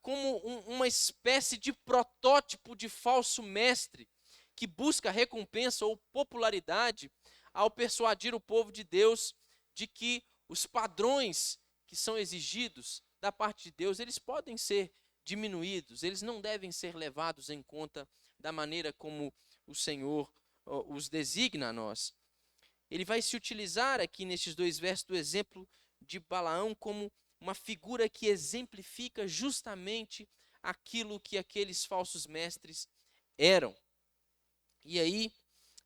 como uma espécie de protótipo de falso mestre que busca recompensa ou popularidade ao persuadir o povo de Deus de que os padrões que são exigidos da parte de Deus, eles podem ser diminuídos, eles não devem ser levados em conta da maneira como o Senhor os designa a nós. Ele vai se utilizar aqui nestes dois versos do exemplo de Balaão como uma figura que exemplifica justamente aquilo que aqueles falsos mestres eram. E aí,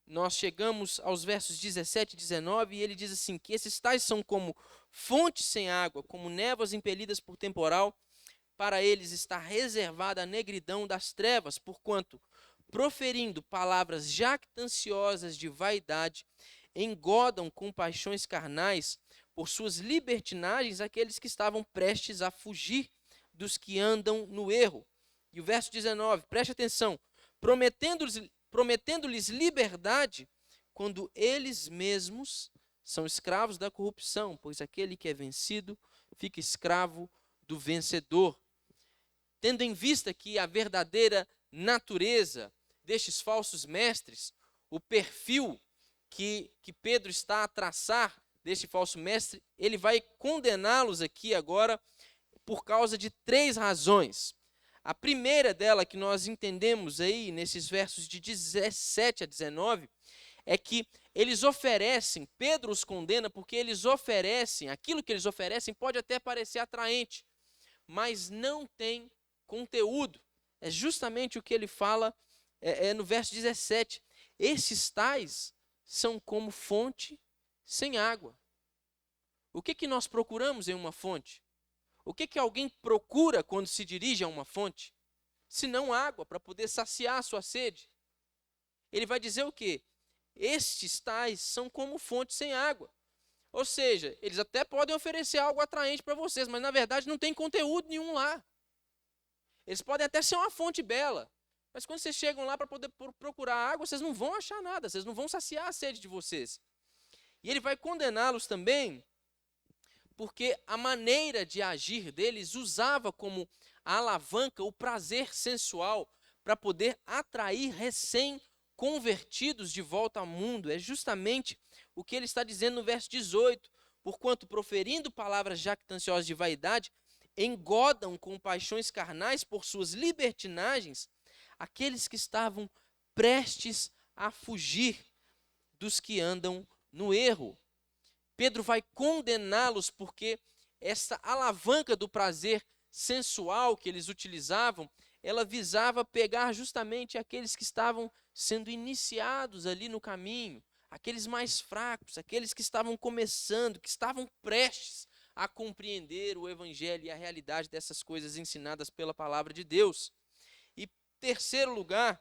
nós chegamos aos versos 17 e 19, e ele diz assim, que esses tais são como fontes sem água, como névoas impelidas por temporal, para eles está reservada a negridão das trevas, porquanto, proferindo palavras jactanciosas de vaidade, engodam com paixões carnais, por suas libertinagens, aqueles que estavam prestes a fugir dos que andam no erro. E o verso 19, preste atenção, prometendo-lhes liberdade, quando eles mesmos são escravos da corrupção, pois aquele que é vencido fica escravo do vencedor. Tendo em vista que a verdadeira natureza destes falsos mestres, o perfil que Pedro está a traçar deste falso mestre, ele vai condená-los aqui agora por causa de 3 razões. A primeira dela que nós entendemos aí nesses versos de 17 a 19 é que eles oferecem, Pedro os condena porque eles oferecem, aquilo que eles oferecem pode até parecer atraente, mas não tem conteúdo. É justamente o que ele fala no verso 17. Esses tais são como fonte sem água. O que nós procuramos em uma fonte? O que alguém procura quando se dirige a uma fonte? Se não água, para poder saciar a sua sede. Ele vai dizer o quê? Estes tais são como fonte sem água. Ou seja, eles até podem oferecer algo atraente para vocês, mas na verdade não tem conteúdo nenhum lá. Eles podem até ser uma fonte bela, mas quando vocês chegam lá para poder procurar água, vocês não vão achar nada, vocês não vão saciar a sede de vocês. E ele vai condená-los também porque a maneira de agir deles usava como alavanca o prazer sensual para poder atrair recém-convertidos de volta ao mundo. É justamente o que ele está dizendo no verso 18. Porquanto, proferindo palavras jactanciosas de vaidade, engodam com paixões carnais por suas libertinagens aqueles que estavam prestes a fugir dos que andam no erro. Pedro vai condená-los porque essa alavanca do prazer sensual que eles utilizavam, ela visava pegar justamente aqueles que estavam sendo iniciados ali no caminho, aqueles mais fracos, aqueles que estavam começando, que estavam prestes a compreender o evangelho e a realidade dessas coisas ensinadas pela palavra de Deus. E terceiro lugar,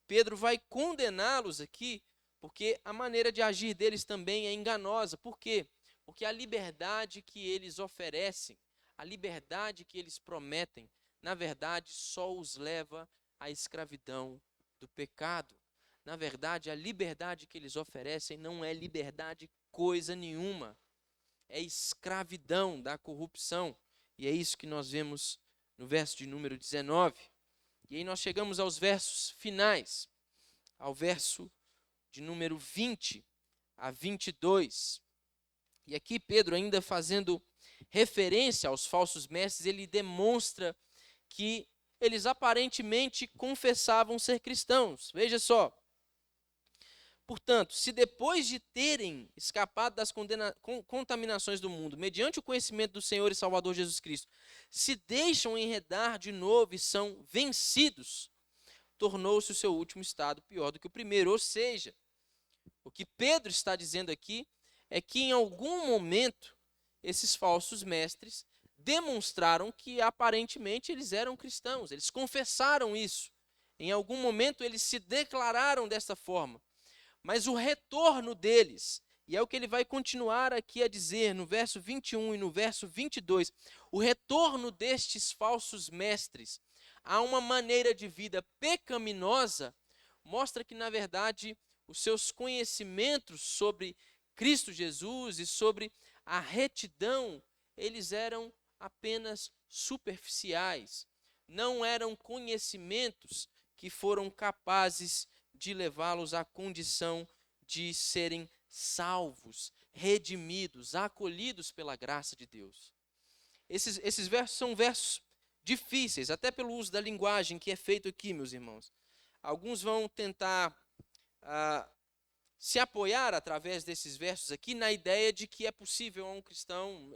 Pedro vai condená-los aqui porque a maneira de agir deles também é enganosa. Por quê? Porque a liberdade que eles oferecem, a liberdade que eles prometem, na verdade, só os leva à escravidão do pecado. Na verdade, a liberdade que eles oferecem não é liberdade coisa nenhuma. É escravidão da corrupção. E é isso que nós vemos no verso de número 19. E aí nós chegamos aos versos finais, ao verso de número 20 a 22. E aqui Pedro ainda fazendo referência aos falsos mestres, ele demonstra que eles aparentemente confessavam ser cristãos. Veja só. Portanto, se depois de terem escapado das contaminações do mundo, mediante o conhecimento do Senhor e Salvador Jesus Cristo, se deixam enredar de novo e são vencidos, tornou-se o seu último estado pior do que o primeiro. Ou seja, o que Pedro está dizendo aqui é que em algum momento esses falsos mestres demonstraram que aparentemente eles eram cristãos, eles confessaram isso. Em algum momento eles se declararam dessa forma. Mas o retorno deles, e é o que ele vai continuar aqui a dizer no verso 21 e no verso 22, o retorno destes falsos mestres a uma maneira de vida pecaminosa, mostra que, na verdade, os seus conhecimentos sobre Cristo Jesus e sobre a retidão, eles eram apenas superficiais, não eram conhecimentos que foram capazes de levá-los à condição de serem salvos, redimidos, acolhidos pela graça de Deus. Esses versos são versos difíceis, até pelo uso da linguagem que é feito aqui, meus irmãos. Alguns vão tentar se apoiar através desses versos aqui na ideia de que é possível a um cristão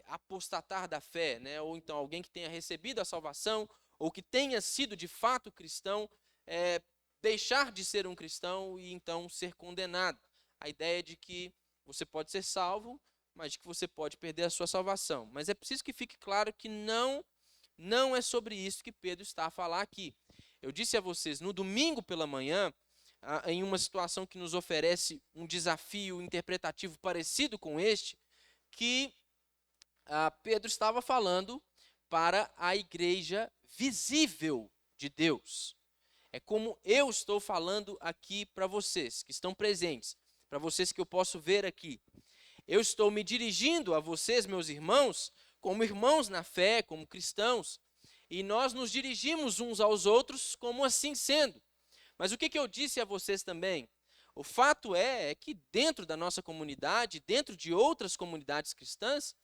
apostatar da fé, né? Ou então alguém que tenha recebido a salvação, ou que tenha sido de fato cristão, deixar de ser um cristão e então ser condenado. A ideia de que você pode ser salvo, mas de que você pode perder a sua salvação. Mas é preciso que fique claro que não é sobre isso que Pedro está a falar aqui. Eu disse a vocês no domingo pela manhã, em uma situação que nos oferece um desafio interpretativo parecido com este, que Pedro estava falando para a igreja visível de Deus. É como eu estou falando aqui para vocês que estão presentes, para vocês que eu posso ver aqui. Eu estou me dirigindo a vocês, meus irmãos, como irmãos na fé, como cristãos, e nós nos dirigimos uns aos outros como assim sendo. Mas o que eu disse a vocês também? O fato é que dentro da nossa comunidade, dentro de outras comunidades cristãs,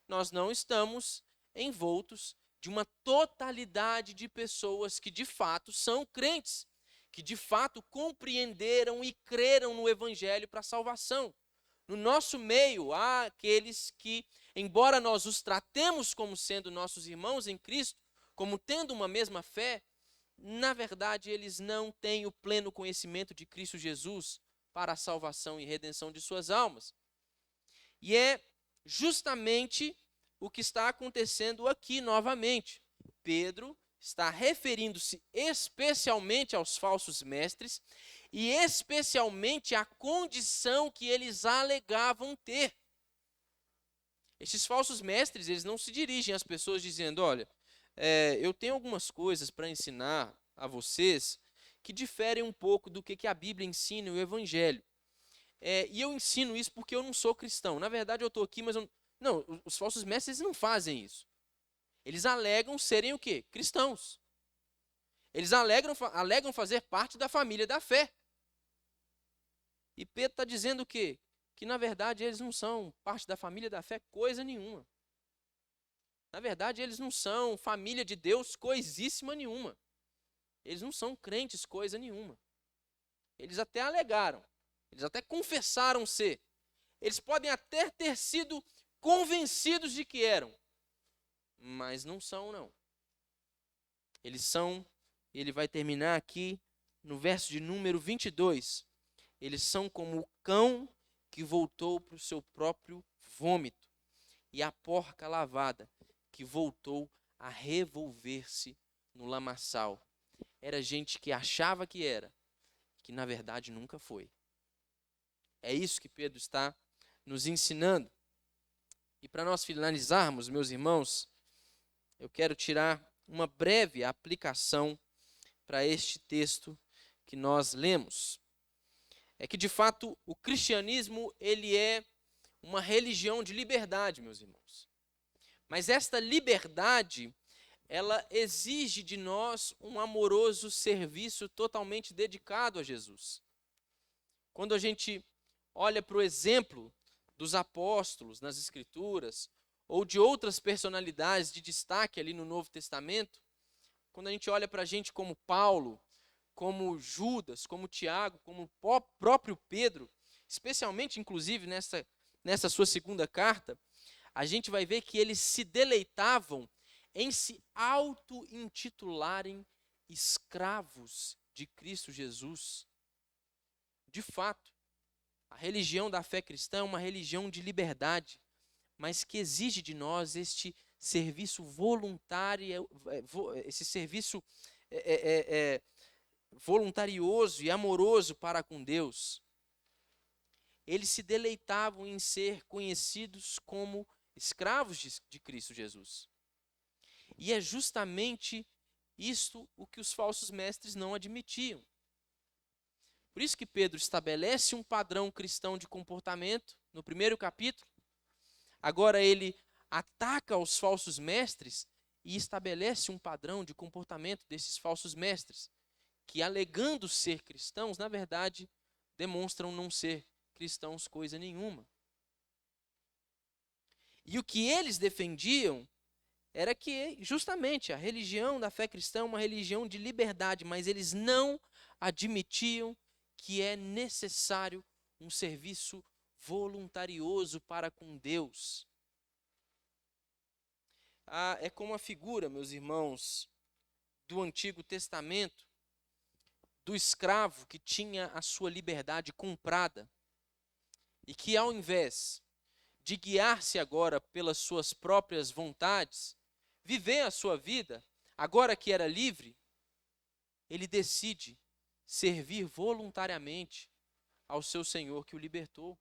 nós não estamos envoltos de uma totalidade de pessoas que de fato são crentes, que de fato compreenderam e creram no Evangelho para a salvação. No nosso meio há aqueles que, embora nós os tratemos como sendo nossos irmãos em Cristo, como tendo uma mesma fé, na verdade eles não têm o pleno conhecimento de Cristo Jesus para a salvação e redenção de suas almas. E é justamente o que está acontecendo aqui novamente. Pedro está referindo-se especialmente aos falsos mestres e especialmente à condição que eles alegavam ter. Estes falsos mestres, eles não se dirigem às pessoas dizendo, olha, eu tenho algumas coisas para ensinar a vocês que diferem um pouco do que a Bíblia ensina e o Evangelho. E eu ensino isso porque eu não sou cristão. Na verdade, eu estou aqui, mas eu... Não, os falsos mestres não fazem isso. Eles alegam serem o quê? Cristãos. Eles alegam fazer parte da família da fé. E Pedro está dizendo o quê? Que na verdade eles não são parte da família da fé coisa nenhuma. Na verdade eles não são família de Deus coisíssima nenhuma. Eles não são crentes coisa nenhuma. Eles até alegaram. Eles até confessaram ser. Eles podem até ter sido convencidos de que eram, mas não são, não. Eles são, ele vai terminar aqui no verso de número 22, eles são como o cão que voltou para o seu próprio vômito e a porca lavada que voltou a revolver-se no lamaçal. Era gente que achava que era, que na verdade nunca foi. É isso que Pedro está nos ensinando. E para nós finalizarmos, meus irmãos, eu quero tirar uma breve aplicação para este texto que nós lemos. É que, de fato, o cristianismo ele é uma religião de liberdade, meus irmãos. Mas esta liberdade, ela exige de nós um amoroso serviço totalmente dedicado a Jesus. Quando a gente olha para o exemplo dos apóstolos nas Escrituras, ou de outras personalidades de destaque ali no Novo Testamento, quando a gente olha para gente como Paulo, como Judas, como Tiago, como o próprio Pedro, especialmente, inclusive, nessa sua segunda carta, a gente vai ver que eles se deleitavam em se auto-intitularem escravos de Cristo Jesus. De fato, a religião da fé cristã é uma religião de liberdade, mas que exige de nós este serviço voluntário, esse serviço voluntarioso e amoroso para com Deus. Eles se deleitavam em ser conhecidos como escravos de Cristo Jesus. E é justamente isto o que os falsos mestres não admitiam. Por isso que Pedro estabelece um padrão cristão de comportamento no primeiro capítulo. Agora ele ataca os falsos mestres e estabelece um padrão de comportamento desses falsos mestres, que alegando ser cristãos, na verdade, demonstram não ser cristãos coisa nenhuma. E o que eles defendiam era que, justamente, a religião da fé cristã é uma religião de liberdade, mas eles não admitiam que é necessário um serviço voluntarioso para com Deus. É como a figura, meus irmãos, do Antigo Testamento, do escravo que tinha a sua liberdade comprada e que, ao invés de guiar-se agora pelas suas próprias vontades, viver a sua vida, agora que era livre, ele decide servir voluntariamente ao seu Senhor que o libertou.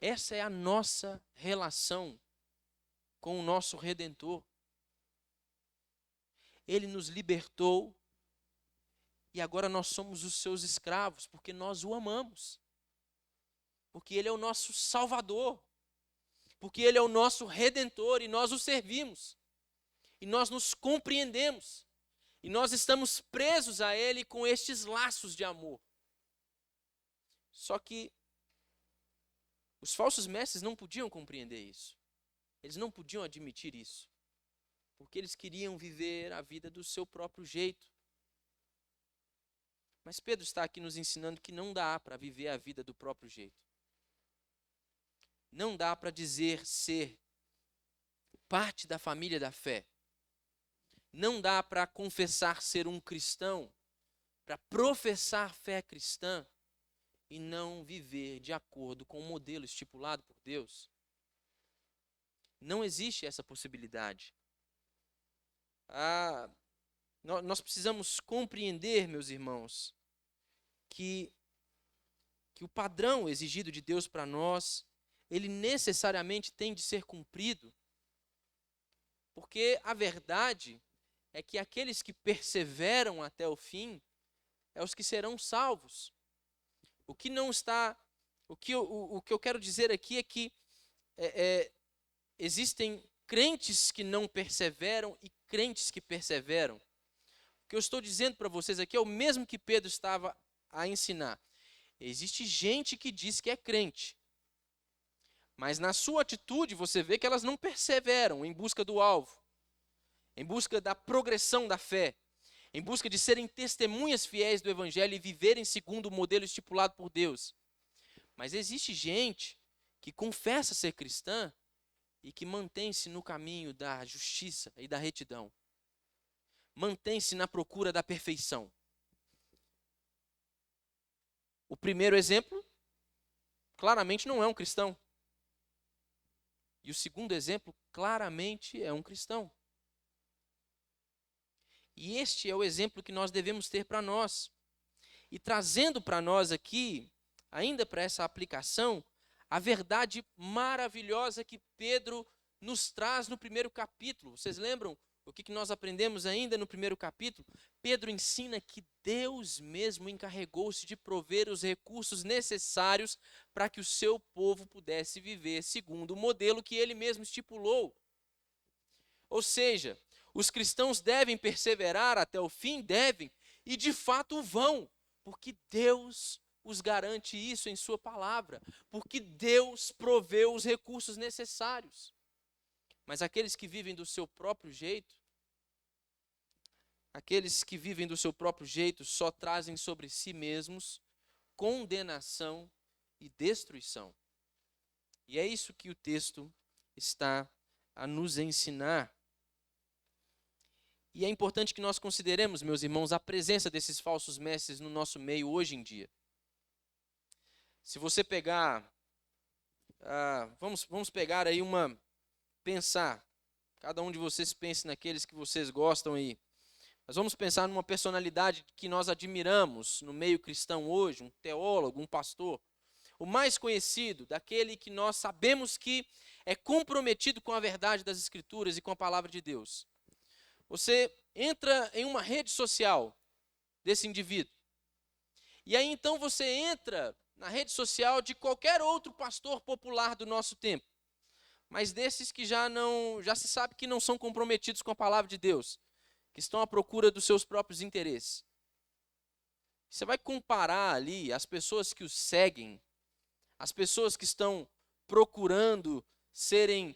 Essa é a nossa relação com o nosso Redentor. Ele nos libertou e agora nós somos os seus escravos, porque nós o amamos. Porque ele é o nosso Salvador. Porque ele é o nosso Redentor e nós o servimos. E nós nos compreendemos. E nós estamos presos a ele com estes laços de amor. Só que os falsos mestres não podiam compreender isso. Eles não podiam admitir isso. Porque eles queriam viver a vida do seu próprio jeito. Mas Pedro está aqui nos ensinando que não dá para viver a vida do próprio jeito. Não dá para dizer ser parte da família da fé. Não dá para confessar ser um cristão, para professar fé cristã e não viver de acordo com o modelo estipulado por Deus. Não existe essa possibilidade. Nós precisamos compreender, meus irmãos, que o padrão exigido de Deus para nós, ele necessariamente tem de ser cumprido, porque a verdade é que aqueles que perseveram até o fim é os que serão salvos. O que eu quero dizer aqui é que existem crentes que não perseveram e crentes que perseveram. O que eu estou dizendo para vocês aqui é o mesmo que Pedro estava a ensinar. Existe gente que diz que é crente, mas na sua atitude você vê que elas não perseveram em busca do alvo, em busca da progressão da fé, em busca de serem testemunhas fiéis do Evangelho e viverem segundo o modelo estipulado por Deus. Mas existe gente que confessa ser cristã e que mantém-se no caminho da justiça e da retidão. Mantém-se na procura da perfeição. O primeiro exemplo, claramente não é um cristão. E o segundo exemplo, claramente é um cristão. E este é o exemplo que nós devemos ter para nós. E trazendo para nós aqui, ainda para essa aplicação, a verdade maravilhosa que Pedro nos traz no primeiro capítulo. Vocês lembram o que nós aprendemos ainda no primeiro capítulo? Pedro ensina que Deus mesmo encarregou-se de prover os recursos necessários para que o seu povo pudesse viver segundo o modelo que ele mesmo estipulou. Ou seja, os cristãos devem perseverar até o fim? Devem, e de fato vão, porque Deus os garante isso em sua palavra, porque Deus proveu os recursos necessários. Mas aqueles que vivem do seu próprio jeito, só trazem sobre si mesmos condenação e destruição. E é isso que o texto está a nos ensinar. E é importante que nós consideremos, meus irmãos, a presença desses falsos mestres no nosso meio hoje em dia. Se você pegar, vamos pegar aí pensar, cada um de vocês pense naqueles que vocês gostam aí. Mas vamos pensar numa personalidade que nós admiramos no meio cristão hoje, um teólogo, um pastor. O mais conhecido, daquele que nós sabemos que é comprometido com a verdade das Escrituras e com a palavra de Deus. Você entra em uma rede social desse indivíduo. E aí então você entra na rede social de qualquer outro pastor popular do nosso tempo. Mas desses que já se sabe que não são comprometidos com a palavra de Deus, que estão à procura dos seus próprios interesses. Você vai comparar ali as pessoas que os seguem, as pessoas que estão procurando serem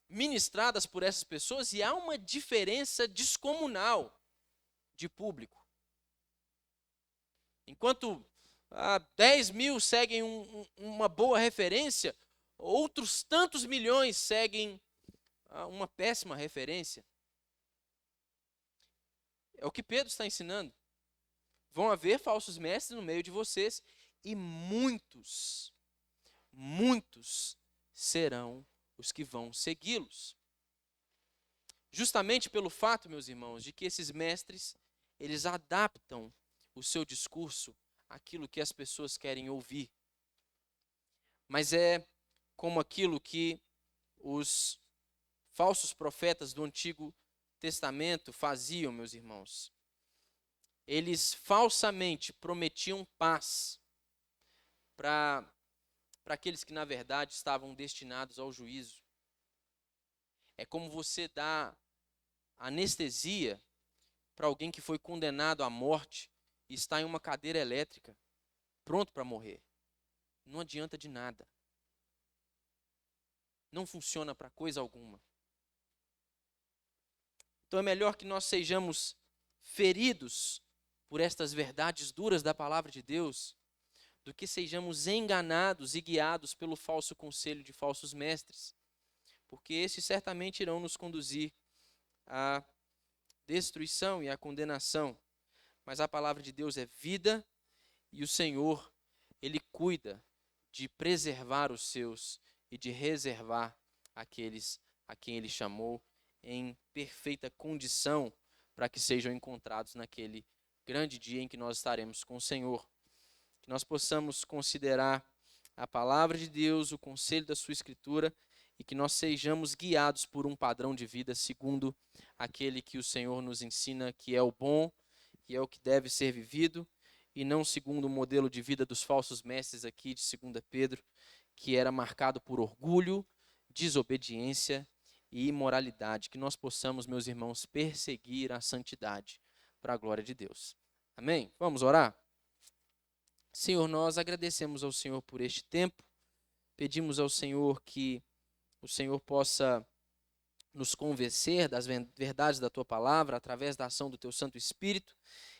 ministradas por essas pessoas, e há uma diferença descomunal de público. Enquanto 10 mil seguem uma boa referência, outros tantos milhões seguem uma péssima referência. É o que Pedro está ensinando. Vão haver falsos mestres no meio de vocês, e muitos serão os que vão segui-los. Justamente pelo fato, meus irmãos, de que esses mestres, eles adaptam o seu discurso àquilo que as pessoas querem ouvir. Mas é como aquilo que os falsos profetas do Antigo Testamento faziam, meus irmãos. Eles falsamente prometiam paz para aqueles que, na verdade, estavam destinados ao juízo. É como você dá anestesia para alguém que foi condenado à morte e está em uma cadeira elétrica, pronto para morrer. Não adianta de nada. Não funciona para coisa alguma. Então é melhor que nós sejamos feridos por estas verdades duras da palavra de Deus, do que sejamos enganados e guiados pelo falso conselho de falsos mestres, porque esses certamente irão nos conduzir à destruição e à condenação. Mas a palavra de Deus é vida, e o Senhor, Ele cuida de preservar os seus e de reservar aqueles a quem Ele chamou em perfeita condição para que sejam encontrados naquele grande dia em que nós estaremos com o Senhor. Que nós possamos considerar a palavra de Deus, o conselho da sua Escritura, e que nós sejamos guiados por um padrão de vida segundo aquele que o Senhor nos ensina que é o bom, que é o que deve ser vivido, e não segundo o modelo de vida dos falsos mestres aqui de 2 Pedro, que era marcado por orgulho, desobediência e imoralidade. Que nós possamos, meus irmãos, perseguir a santidade para a glória de Deus. Amém? Vamos orar? Senhor, nós agradecemos ao Senhor por este tempo, pedimos ao Senhor que o Senhor possa nos convencer das verdades da Tua palavra através da ação do Teu Santo Espírito,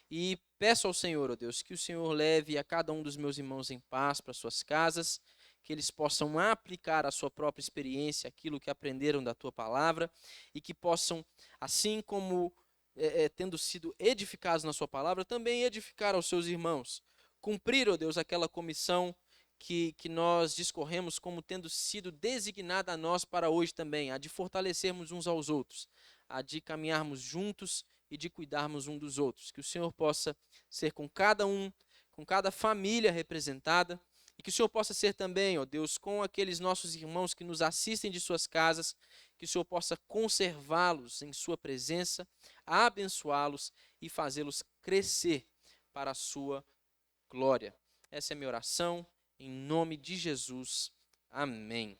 e peço ao Senhor, ó Deus, que o Senhor leve a cada um dos meus irmãos em paz para suas casas, que eles possam aplicar a sua própria experiência, aquilo que aprenderam da Tua palavra, e que possam, assim como tendo sido edificados na Sua palavra, também edificar aos seus irmãos. Cumprir, ó Deus, aquela comissão que nós discorremos como tendo sido designada a nós para hoje também, a de fortalecermos uns aos outros, a de caminharmos juntos e de cuidarmos um dos outros. Que o Senhor possa ser com cada um, com cada família representada, e que o Senhor possa ser também, ó Deus, com aqueles nossos irmãos que nos assistem de suas casas, que o Senhor possa conservá-los em sua presença, abençoá-los e fazê-los crescer para a sua glória. Essa é a minha oração, em nome de Jesus. Amém.